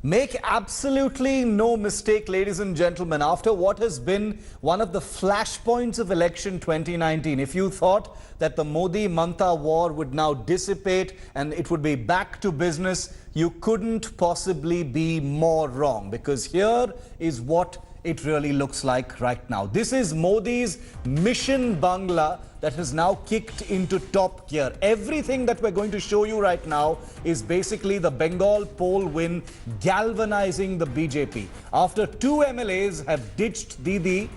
Make absolutely no mistake, ladies and gentlemen, after what has been one of the flashpoints of election 2019, if you thought that the Modi-Mamata war would now dissipate and it would be back to business, you couldn't possibly be more wrong, because here is what it really looks like right now. This is Modi's Mission Bangla that has now kicked into top gear. Everything that we're going to show you right now is basically the Bengal poll win galvanizing the BJP. After 2 MLAs have ditched Didi,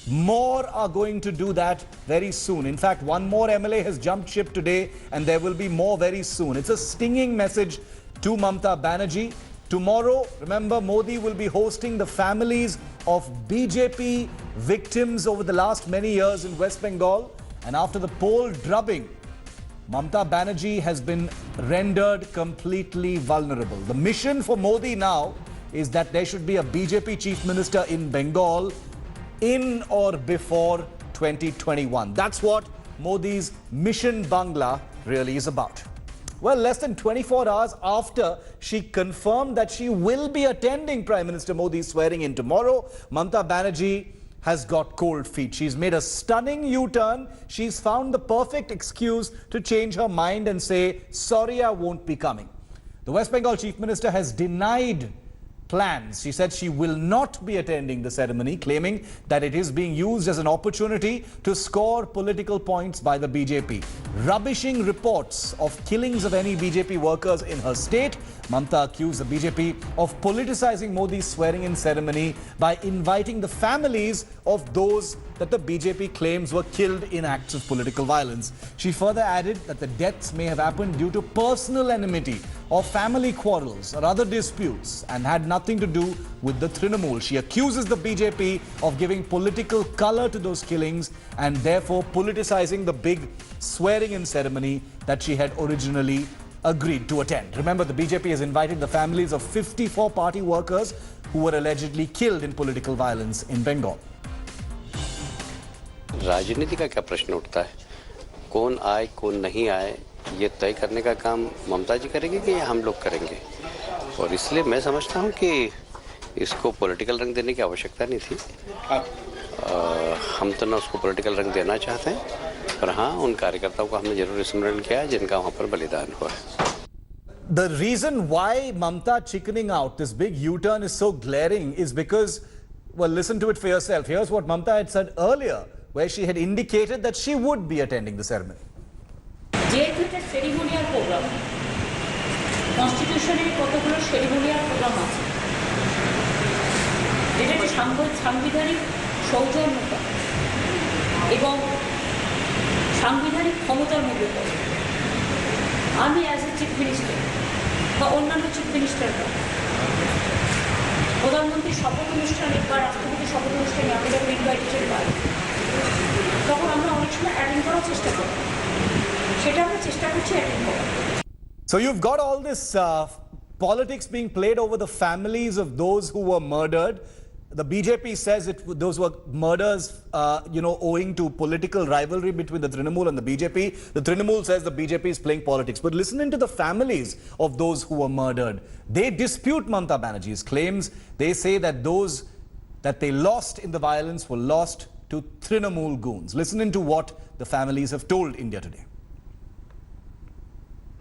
more are going to do that very soon. In fact, 1 more MLA has jumped ship today and there will be more very soon. It's a stinging message to Mamata Banerjee. Tomorrow, remember, Modi will be hosting the families of BJP victims over the last many years in West Bengal. And after the poll drubbing, Mamata Banerjee has been rendered completely vulnerable. The mission for Modi now is that there should be a BJP chief minister in Bengal in or before 2021. That's what Modi's Mission Bangla really is about. Well, less than 24 hours after she confirmed that she will be attending Prime Minister Modi's swearing in tomorrow, Mamata Banerjee has got cold feet. She's made a stunning U-turn. She's found the perfect excuse to change her mind and say, sorry, I won't be coming. The West Bengal Chief Minister has denied plans. She said she will not be attending the ceremony, claiming that it is being used as an opportunity to score political points by the BJP. Rubbishing reports of killings of any BJP workers in her state, Mamata accused the BJP of politicizing Modi's swearing-in ceremony by inviting the families of those that the BJP claims were killed in acts of political violence. She further added that the deaths may have happened due to personal enmity or family quarrels or other disputes and had nothing to do with the Trinamool. She accuses the BJP of giving political color to those killings and therefore politicizing the big swearing-in ceremony that she had originally agreed to attend. Remember, the BJP has invited the families of 54 party workers who were allegedly killed in political violence in Bengal. राजनीति का क्या प्रश्न उठता है? कौन आए कौन नहीं आए ये तय करने का काम ममता जी करेंगे कि हम लोग करेंगे, और इसलिए मैं समझता हूं कि इसको पॉलिटिकल रंग देने की आवश्यकता नहीं थी। हम तो ना उसको पॉलिटिकल रंग देना चाहते हैं, पर हाँ, उन कार्यकर्ताओं को हमने जरूर स्मरण किया है जिनका वहां पर बलिदान हुआ है। The reason why Mamata chickening out, this big U-turn, is so glaring is because, well, listen to it for yourself. Here's what Mamata had said earlier, where she had indicated that she would be attending the ceremony. যেহেতু এটা ceremonial programme, কনস্টিটিউশনের কতগুলো ceremonial programme আছে, যেটা একটা সাংবিধানিক সৌজন্যতা এবং সাংবিধানিক ক্ষমতার মধ্যে পড়ে। আমি অ্যাজ এ চিফ মিনিস্টার বা অন্যান্য চিফ মিনিস্টাররা প্রধানমন্ত্রীর শপথ অনুষ্ঠানে বা রাষ্ট্রপতির শপথ অনুষ্ঠানে আমরা যখন ইনভাইটেশন পাই, তখন আমরা অনেক সময় অ্যাটেন্ড করার চেষ্টা করি। সেটা আমরা চেষ্টা করছি অ্যাটেন্ড করার। So you've got all this politics being played over the families of those who were murdered. The BJP says those were murders, owing to political rivalry between the Trinamool and the BJP. The Trinamool says the BJP is playing politics. But listening to the families of those who were murdered, they dispute Mamata Banerjee's claims. They say that those that they lost in the violence were lost to Trinamool goons. Listen into what the families have told India Today.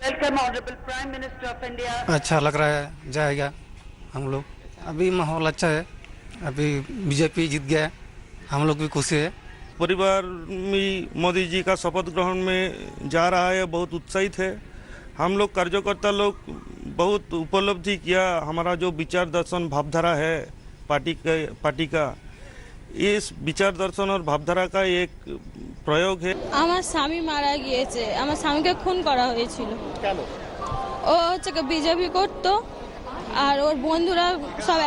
Welcome, Honorable Prime Minister of India. अच्छा लग रहा है, जाएगा हम लोग। अभी माहौल अच्छा है, अभी बीजेपी जीत गया, हम लोग भी खुशी है। परिवार में मोदी जी का शपथ ग्रहण में जा रहा है, बहुत उत्साहित है। हम लोग कार्यकर्ता लोग बहुत उपलब्धि किया, हमारा जो विचार दर्शन भावधारा है पार्टी का, इस विचार दर्शन और भावधारा का एक প্রয়োগ है। আমার স্বামী মারা গিয়েছে, আমার স্বামীকে খুন করা হয়েছিল। কেন? ও হচ্ছে বিজেপি করতো, আর ওর বন্ধুরা সব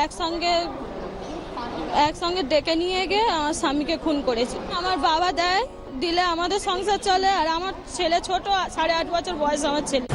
একসঙ্গে ডেকে নিয়ে গিয়ে আমার স্বামীকে খুন করেছে। আমার বাবা দেয় দিলে আমাদের সংসার চলে, আর আমার ছেলে ছোট, 8.5 বছর বয়স আমার ছেলে।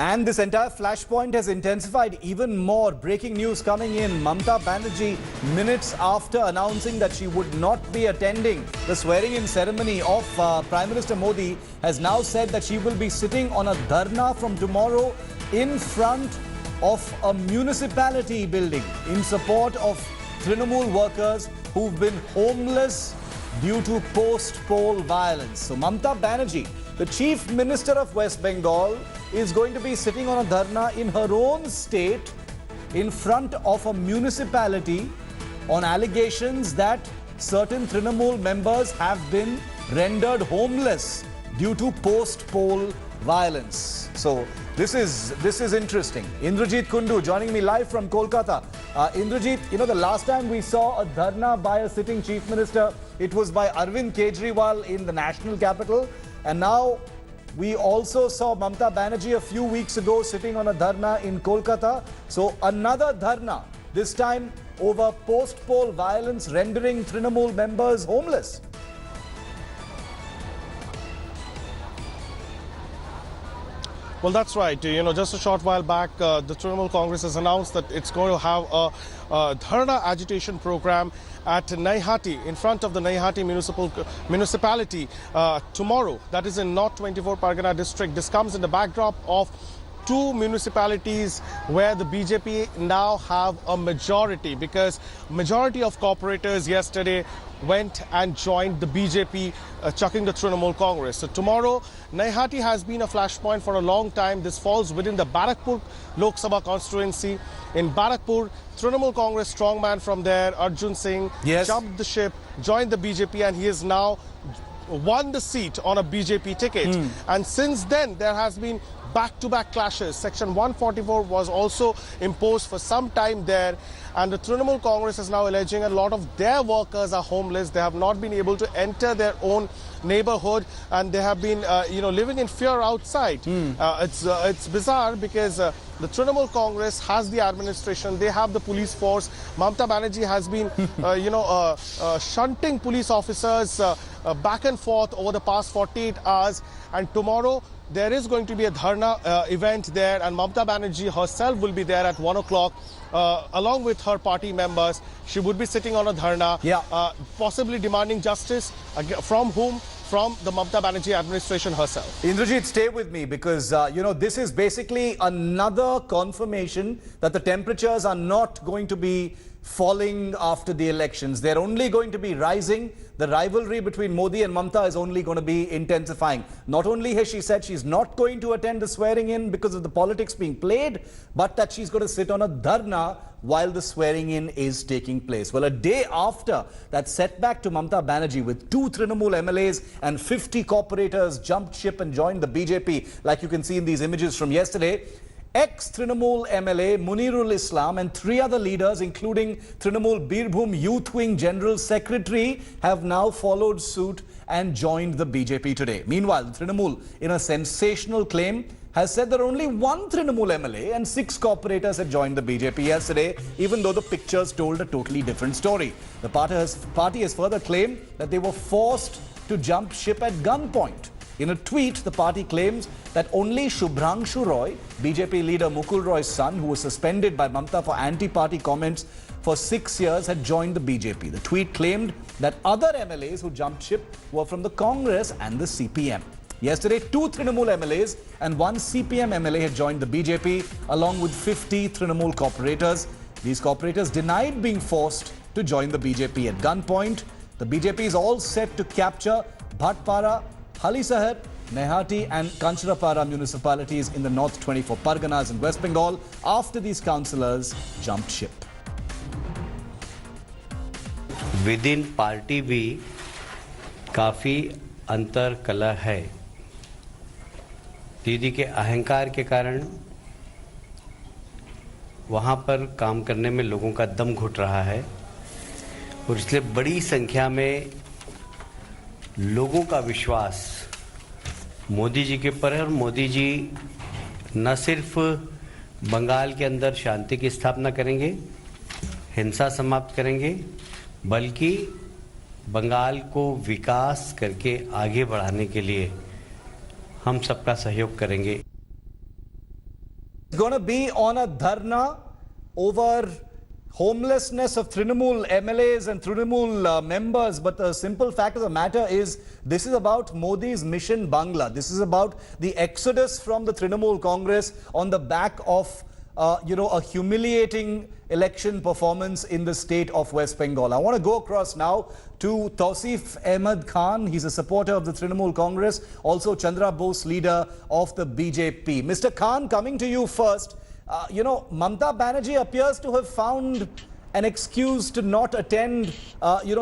And this entire flashpoint has intensified even more. Breaking news coming in. Mamata Banerjee, minutes after announcing that she would not be attending the swearing-in ceremony of Prime Minister Modi, has now said that she will be sitting on a dharna from tomorrow in front of a municipality building in support of Trinamool workers who've been homeless due to post-poll violence. So Mamata Banerjee, the Chief Minister of West Bengal, is going to be sitting on a dharna in her own state in front of a municipality on allegations that certain Trinamool members have been rendered homeless due to post-poll violence. So this is interesting. Indrajit Kundu joining me live from Kolkata. Indrajit, you know, the last time we saw a dharna by a sitting Chief Minister, it was by Arvind Kejriwal in the national capital. And now we also saw Mamata Banerjee a few weeks ago sitting on a dharna in Kolkata. So another dharna, this time over post-poll violence rendering Trinamool members homeless. Well, that's right. You know, just a short while back, the Trinamool Congress has announced that it's going to have a dharna agitation program at Naihati, in front of the Naihati municipality tomorrow. That is in North 24 Pargana district. This comes in the backdrop of two municipalities where the BJP now have a majority, because majority of corporators yesterday went and joined the BJP, chucking the Trinamool Congress. So tomorrow, Naihati has been a flashpoint for a long time. This falls within the Barakpur Lok Sabha constituency. In Barakpur, Trinamool Congress strongman from there, Arjun Singh, jumped the ship, joined the BJP, and he has now won the seat on a BJP ticket. And since then, there has been back-to-back clashes. Section 144 was also imposed for some time there, and the Trinamool Congress is now alleging a lot of their workers are homeless. They have not been able to enter their own neighborhood, and they have been living in fear outside. It's bizarre because the Trinamool Congress has the administration, they have the police force. Mamata Banerjee has been shunting police officers back and forth over the past 48 hours, and tomorrow there is going to be a dharna event there, and Mamata Banerjee herself will be there at 1 o'clock along with her party members. She would be sitting on a dharna, possibly demanding justice. From whom? From the Mamata Banerjee administration herself. Indrajit, stay with me, because this is basically another confirmation that the temperatures are not going to be falling after the elections. They're only going to be rising. The rivalry between Modi and Mamata is only going to be intensifying. Not only has she said she's not going to attend the swearing-in because of the politics being played, but that she's going to sit on a dharna while the swearing-in is taking place. Well, a day after that setback to Mamata Banerjee, with 2 Trinamool MLAs and 50 corporators jumped ship and joined the BJP, like you can see in these images from yesterday, ex-Trinamool MLA Munirul Islam and 3 other leaders, including Trinamool Birbhum Youth Wing General Secretary, have now followed suit and joined the BJP today. Meanwhile, Trinamool, in a sensational claim, has said that only 1 Trinamool MLA and 6 corporators had joined the BJP yesterday, even though the pictures told a totally different story. The party has further claimed that they were forced to jump ship at gunpoint. In a tweet, the party claims that only Shubhranshu Roy, BJP leader Mukul Roy's son, who was suspended by Mamata for anti-party comments for 6 years, had joined the BJP. The tweet claimed that other MLAs who jumped ship were from the Congress and the CPM. Yesterday, 2 Trinamool MLAs and 1 CPM MLA had joined the BJP, along with 50 Trinamool corporators. These corporators denied being forced to join the BJP at gunpoint. The BJP is all set to capture Bhatpara, Halisahar, Naihati and Kancharapara municipalities in the North 24 Parganas in West Bengal after these councillors jumped ship. Within party भी काफी अंतर कला है। दीदी के अहंकार के कारण वहां पर काम करने में लोगों का दम घुट रहा है, और इसलिए बड़ी संख्या में लोगों का विश्वास मोदी जी के ऊपर है। और मोदी जी न सिर्फ बंगाल के अंदर शांति की स्थापना करेंगे, हिंसा समाप्त करेंगे, बल्कि बंगाल को विकास करके आगे बढ़ाने के लिए हम सबका सहयोग करेंगे। going to be on a dharna over homelessness of Trinamool MLAs and Trinamool members, but the simple fact of the matter is this is about Modi's mission Bangla. This is about the exodus from the Trinamool Congress on the back of a humiliating election performance in the state of West Bengal. I want to go across now to Tausif Ahmed Khan. He's a supporter of the Trinamool Congress, also Chandra Bose, leader of the BJP. Mr. Khan, coming to you first. Mamata Banerjee appears to have found an excuse to not attend,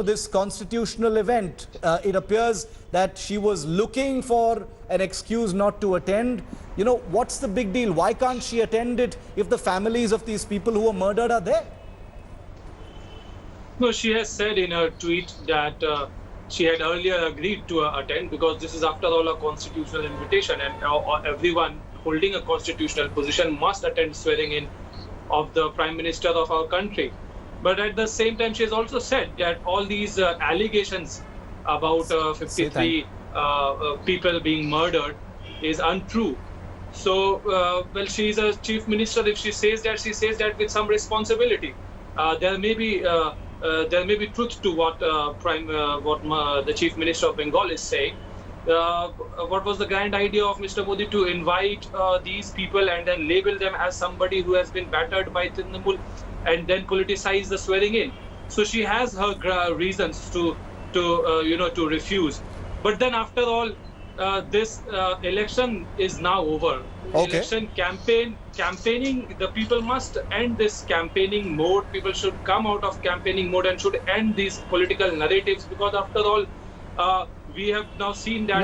this constitutional event. It appears that she was looking for an excuse not to attend. What's the big deal? Why can't she attend it if the families of these people who were murdered are there? No, she has said in her tweet that she had earlier agreed to attend because this is, after all, a constitutional invitation, and everyone holding a constitutional position must attend swearing in of the Prime Minister of our country. But at the same time, she has also said that all these allegations about 53 people being murdered is untrue. So, she is a chief minister. If she says that with some responsibility. There may be truth to what the chief minister of Bengal is saying. What was the grand idea of Mr. Modi to invite these people and then label them as somebody who has been battered by Trinamool and then politicize the swearing in? So she has her reasons to refuse. But then, after all, this election is now over. Okay. Election campaigning, the people must end this campaigning mode. People should come out of campaigning mode and should end these political narratives, because after all, we have now seen that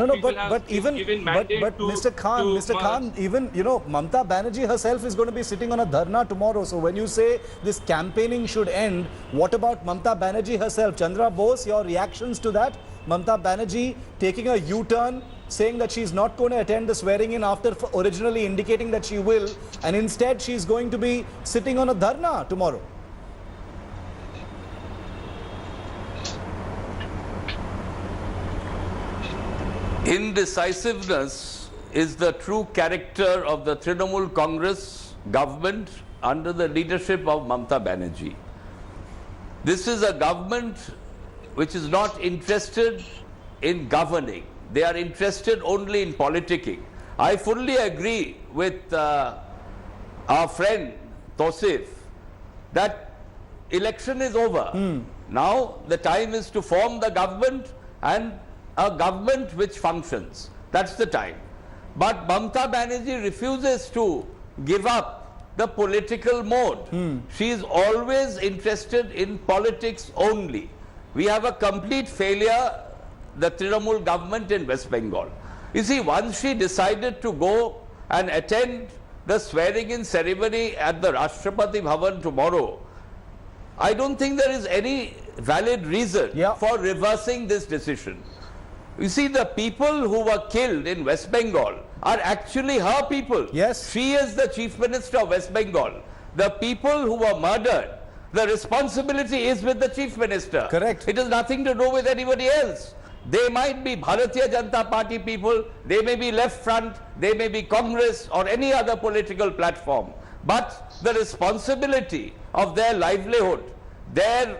given mandate but Mr. Khan, even Mamata Banerjee herself is going to be sitting on a dharna tomorrow. So when you say this campaigning should end, what about Mamata Banerjee herself? Chandra Bose, your reactions to that? Mamata Banerjee taking a U-turn, saying that she's not going to attend the swearing in after originally indicating that she will, and instead she's going to be sitting on a dharna tomorrow. Indecisiveness is the true character of the Trinamool Congress government under the leadership of Mamata Banerjee. This is a government which is not interested in governing. They are interested only in politicking. I fully agree with our friend Tausif that election is over. Now the time is to form the government, and a government which functions. That's the time. But Mamata Banerjee refuses to give up the political mode. She is always interested in politics only. We have a complete failure, the Trinamool government in West Bengal. You see, once she decided to go and attend the swearing-in ceremony at the Rashtrapati Bhavan tomorrow, I don't think there is any valid reason for reversing this decision. You see, the people who were killed in West Bengal are actually her people. Yes. She is the chief minister of West Bengal. The people who were murdered, the responsibility is with the chief minister. Correct. It has nothing to do with anybody else. They might be Bharatiya Janata Party people, they may be Left Front, they may be Congress or any other political platform. But the responsibility of their livelihood, their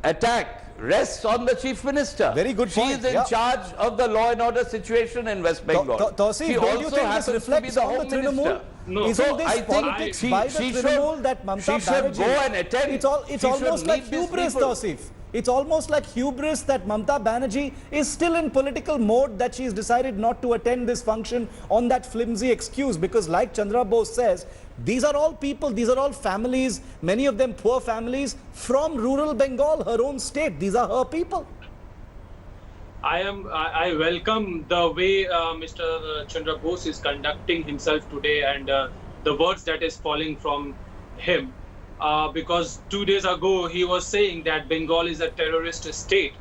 attack, rests on the chief minister. Very good point. She is in charge of the law and order situation in West Bengal. Tausif, don't you think this reflects on the Trinamool? No. Isn't this politics by the Trinamool that Mamata Banerjee go and attend? It's almost like hubris, Tausif. It's almost like hubris that Mamata Banerjee is still in political mode, that she's decided not to attend this function on that flimsy excuse, because like Chandra Bose says, these are all people, these are all families, many of them poor families from rural Bengal, her own state. These are her people. I welcome the way Mr. Chandra Bose is conducting himself today, and the words that is falling from him. Because 2 days ago he was saying that Bengal is a terrorist state.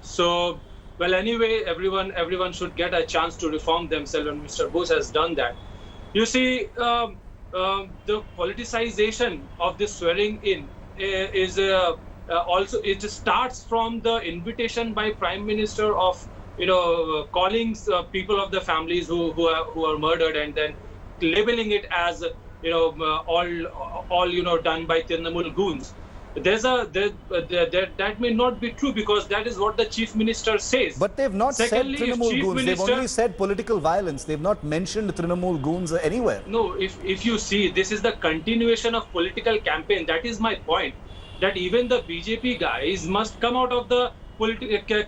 So, well, anyway, everyone should get a chance to reform themselves, and Mr. Bose has done that. You see, the politicization of this swearing in is also, it starts from the invitation by Prime Minister of calling people of the families who are murdered and then labeling it as all done by Trinamool goons. That may not be true, because that is what the chief minister says. But they've not Secondly, said if Trinamool chief goons. minister, They've only said political violence. They've not mentioned Trinamool goons anywhere. No, if you see, this is the continuation of political campaign. That is my point. That even the BJP guys must come out of the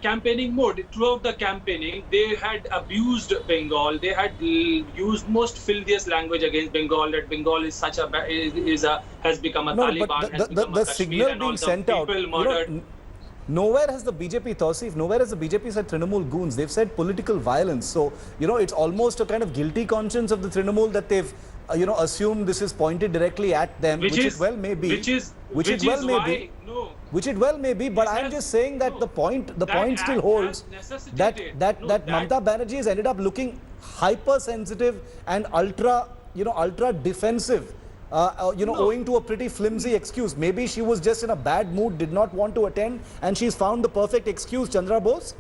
campaigning mode. Throughout the campaigning, they had abused Bengal. They had used most filthiest language against Bengal. That Bengal is such a has become a Taliban. But the signal being sent out. Nowhere has the BJP, Tausif, nowhere has the BJP said Trinamool goons. They've said political violence. So, it's almost a kind of guilty conscience of the Trinamool that they've, assumed this is pointed directly at them, which it well may be. Which it well may be, but I'm just saying that the point still holds that Mamata Banerjee has ended up looking hypersensitive and ultra defensive. Owing to a pretty flimsy excuse. Maybe she was just in a bad mood, did not want to attend, and she's found the perfect excuse, Chandra Bose?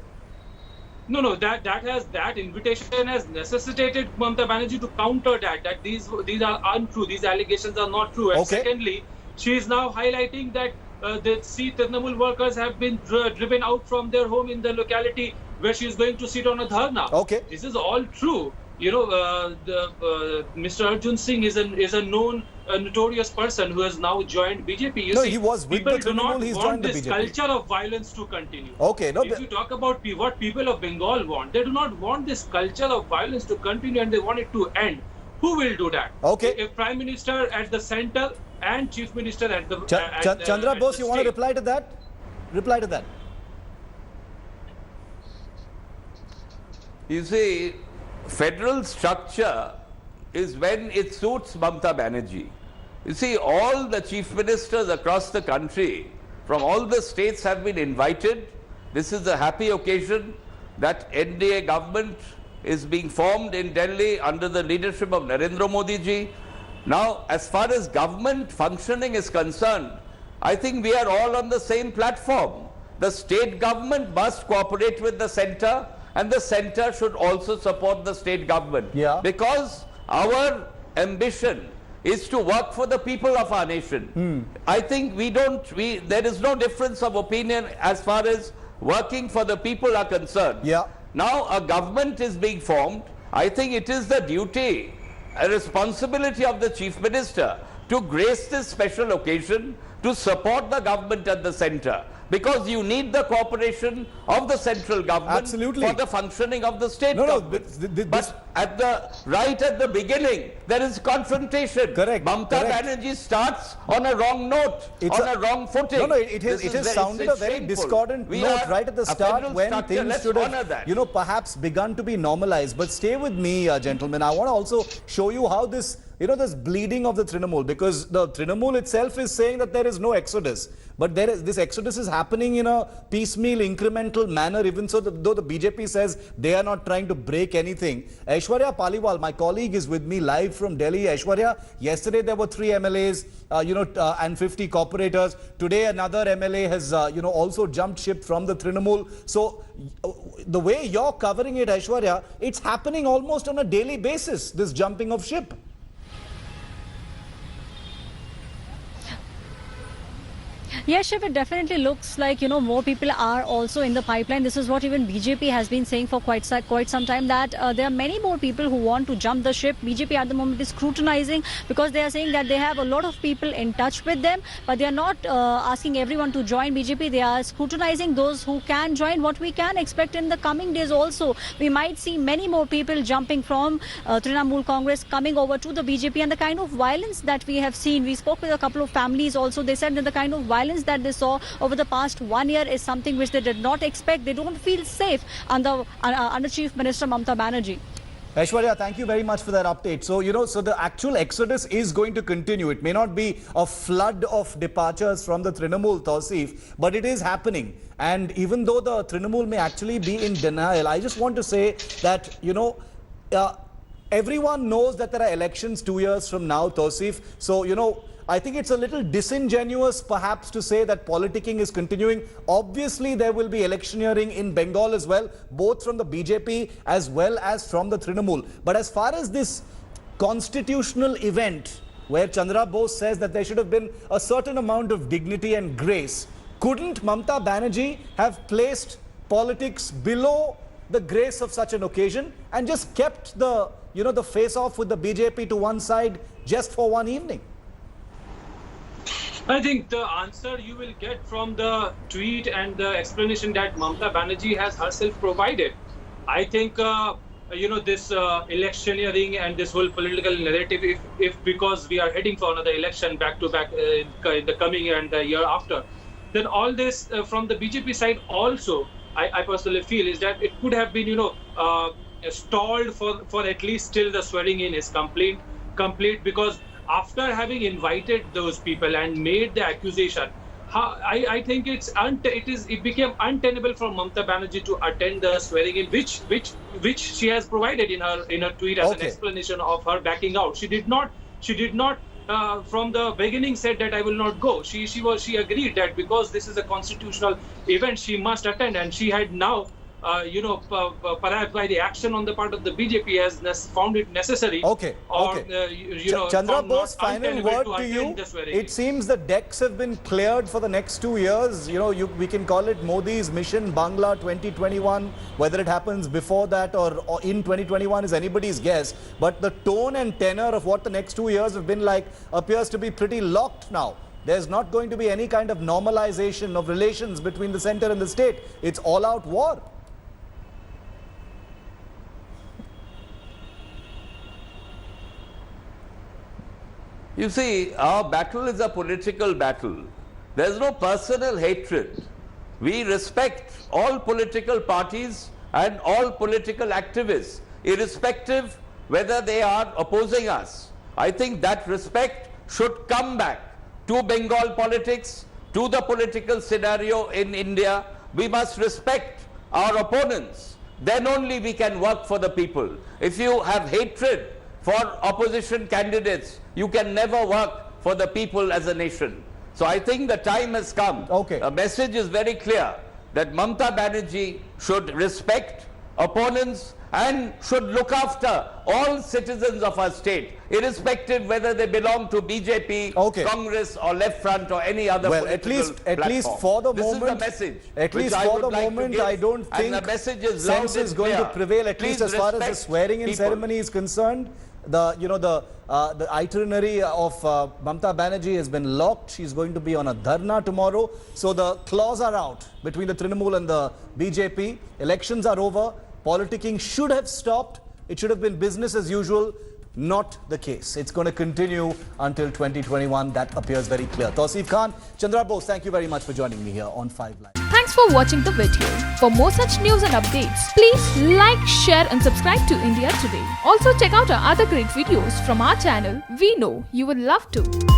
No, that invitation has necessitated Mamata Banerjee to counter that these are untrue, these allegations are not true. And secondly, she is now highlighting that the Trinamool workers have been driven out from their home in the locality where she is going to sit on a dharna. Okay. This is all true. Mr. Arjun Singh is a known, notorious person who has now joined BJP. He was with the Trinamool. He's joined the BJP. People do not want this culture of violence to continue. Okay, if you talk about what people of Bengal want, they do not want this culture of violence to continue, and they want it to end. Who will do that? Okay. If Prime Minister at the center and Chief Minister at the Chandra Bose, you want to reply to that? Reply to that. You see, federal structure is when it suits Mamata Banerjee. You see, all the chief ministers across the country from all the states have been invited. This is a happy occasion that NDA government is being formed in Delhi under the leadership of Narendra Modi ji. Now, as far as government functioning is concerned, I think we are all on the same platform. The state government must cooperate with the center, and the center should also support the state government. Yeah. Because our ambition is to work for the people of our nation. I think there is no difference of opinion as far as working for the people are concerned. Yeah. Now a government is being formed. I think it is the duty, a responsibility of the chief minister to grace this special occasion, to support the government at the center, because you need the cooperation of the central government. Absolutely. For the functioning of the state government. But right at the beginning, there is confrontation. Correct. Mamata Banerjee starts on a wrong note, on a wrong footing. It has sounded a very discordant note right at the start when things should have, perhaps begun to be normalized. But stay with me, gentlemen. I want to also show you how this bleeding of the Trinamool, because the Trinamool itself is saying that there is no exodus. But this exodus is happening in a piecemeal, incremental manner, even so though the BJP says they are not trying to break anything. Aishwarya Paliwal, my colleague, is with me live from Delhi. Aishwarya, yesterday there were 3 MLAs, and 50 corporators. Today another MLA has, also jumped ship from the Trinamool. So the way you're covering it, Aishwarya, it's happening almost on a daily basis, this jumping of ship. Yes, Shiv, it definitely looks like, more people are also in the pipeline. This is what even BJP has been saying for quite some time, that there are many more people who want to jump the ship. BJP at the moment is scrutinizing, because they are saying that they have a lot of people in touch with them, but they are not asking everyone to join BJP. They are scrutinizing those who can join. What we can expect in the coming days also, we might see many more people jumping from Trinamool Congress coming over to the BJP, and the kind of violence that we have seen. We spoke with a couple of families also. They said that the kind of violence that they saw over the past 1 year is something which they did not expect. They don't feel safe under Chief Minister Mamata Banerjee. Aishwarya, thank you very much for that update. So, so the actual exodus is going to continue. It may not be a flood of departures from the Trinamool, Tausif, but it is happening. And even though the Trinamool may actually be in denial, I just want to say that, everyone knows that there are elections 2 years from now, Tausif. So, I think it's a little disingenuous perhaps to say that politicking is continuing. Obviously, there will be electioneering in Bengal as well, both from the BJP as well as from the Trinamool. But as far as this constitutional event where Chandra Bose says that there should have been a certain amount of dignity and grace. Couldn't Mamata Banerjee have placed politics below the grace of such an occasion and just kept the, the face-off with the BJP to one side just for one evening? I think the answer you will get from the tweet and the explanation that Mamata Banerjee has herself provided. I think, this electioneering and this whole political narrative, if because we are heading for another election back to back in the coming year and the year after, then all this from the BJP side also, I personally feel, is that it could have been, stalled for at least till the swearing in is complete, because after having invited those people and made the accusation, I think it became untenable for Mamata Banerjee to attend the swearing in, which she has provided in her tweet as an explanation of her backing out. She did not from the beginning said that I will not go. She agreed that because this is a constitutional event, she must attend, and she had now perhaps by the action on the part of the BJP has found it necessary. Chandra Bose, final word to you. It seems the decks have been cleared for the next 2 years. We can call it Modi's mission Bangla 2021. Whether it happens before that or in 2021 is anybody's guess. But the tone and tenor of what the next 2 years have been like appears to be pretty locked now. There's not going to be any kind of normalization of relations between the centre and the state. It's all-out war. You see, our battle is a political battle. There's no personal hatred. We respect all political parties and all political activists, irrespective whether they are opposing us. I think that respect should come back to Bengal politics, to the political scenario in India. We must respect our opponents. Then only we can work for the people. If you have hatred for opposition candidates, you can never work for the people as a nation. So I think the time has come. The message is very clear that Mamata Banerjee should respect opponents and should look after all citizens of our state, irrespective whether they belong to BJP, Congress or Left Front or any other political platform. At least for the moment, this is the message. At least for the moment, I don't think the message is sense is going to prevail. At least as far as the swearing-in ceremony is concerned. The itinerary of Mamata Banerjee has been locked. She's going to be on a dharna tomorrow. So the claws are out between the Trinamool and the BJP. Elections are over. Politicking should have stopped. It should have been business as usual. Not the case. It's going to continue until 2021. That appears very clear. Tausif Khan, Chandra Bose, thank you very much for joining me here on 5 Live. Thanks for watching the video. For more such news and updates, please like, share and subscribe to India Today. Also check out our other great videos from our channel. We know you will love to.